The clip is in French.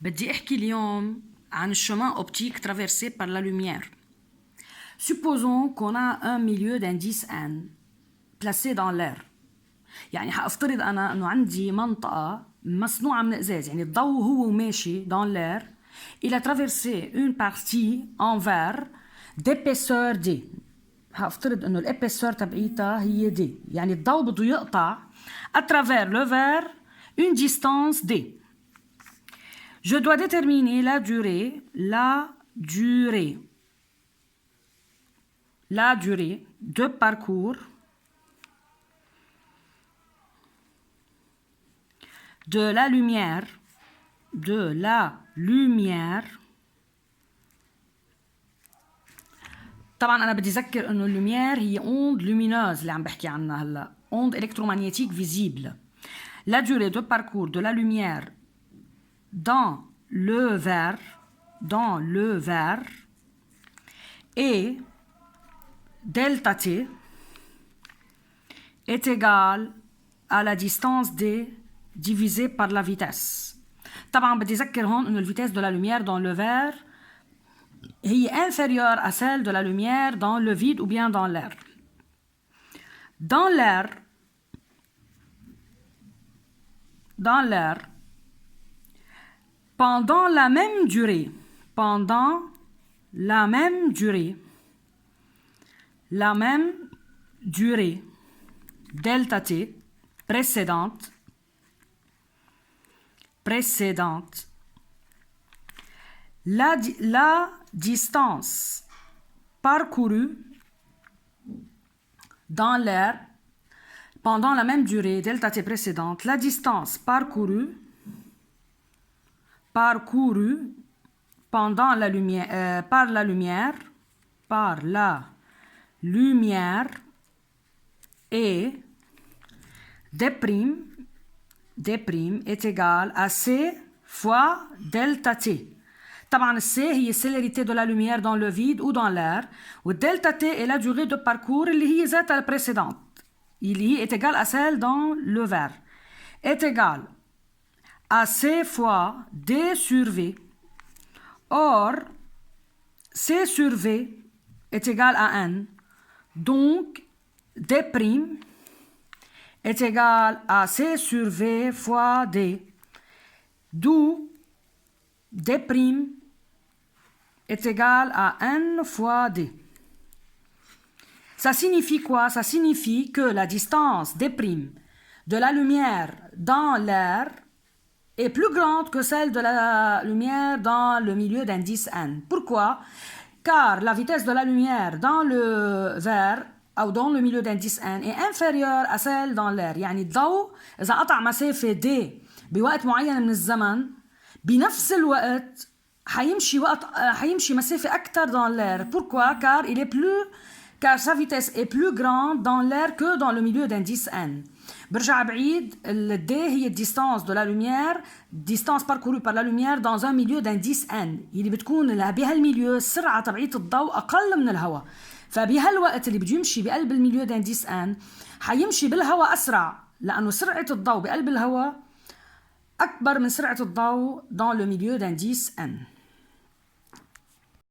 بدي احكي اليوم عن le chemin optique traversé par la lumière. Supposons qu'on a un milieu d'indice n placé dans l'air. يعني حافترض أنا إنه عندي منطقة مصنوعة من الإزاز، يعني الضوء هو ماشي dans l'air. Il a traversé une partie en verre d'épaisseur d. هافترض إنه الإبيسور تبعيتها هي d، يعني الضوء بده يقطع à travers le verre une distance d. Je dois déterminer la durée de parcours de la lumière طبعا أنا بدي أذكر إنه اللوميير هي onde lumineuse اللي عم بحكي عنها هلا، onde électromagnétique visible. La durée de parcours de la lumière dans le verre et delta t est égale à la distance d divisé par la vitesse. طبعا بدي أذكر هون إنه الفيتاس de la lumière dans le verre هي inférieure à celle de la lumière dans le vide ou bien dans l'air. Dans l'air, pendant la même durée delta t précédente, la distance parcourue dans l'air pendant la même durée delta t précédente, la distance parcourue pendant la lumière par la lumière et d' est égal à c fois delta t. طبعا C هي célérité de la lumière dans le vide ou dans l'air, و delta t est la durée de parcours اللي هي ذاتها précédente اللي هي est égale à celle dans le verre, est égale à C fois D sur V. Or C sur V est égal à N, donc D' est égal à C sur V fois D, d'où D' est égal à N fois D. Ça signifie quoi? Ça signifie que la distance D' de la lumière dans l'air est plus grande que celle de la lumière dans le milieu d'indice N. Pourquoi? Car la vitesse de la lumière dans le verre أو dans le milieu d'indice N est inférieure à celle dans l'air. يعني الضوء إذا قطع مسافة D بوقت معين من الزمن، بنفس الوقت حيمشي مسافة أكتر dans l'air. Pourquoi? Car sa vitesse est plus grande dans l'air que dans le milieu d'indice N. برجع بعيد، ال D هي distance de la lumière، distance parcourue par la lumière dans un milieu d'indice N، اللي بتكون بهالميليو السرعة تبعية الضوء أقل من الهواء. فبهالوقت اللي بده يمشي بقلب الميليو d'indice N حيمشي بالهواء أسرع، لأنه سرعة الضوء بقلب الهواء أكبر من سرعة الضوء dans le milieu d'indice N.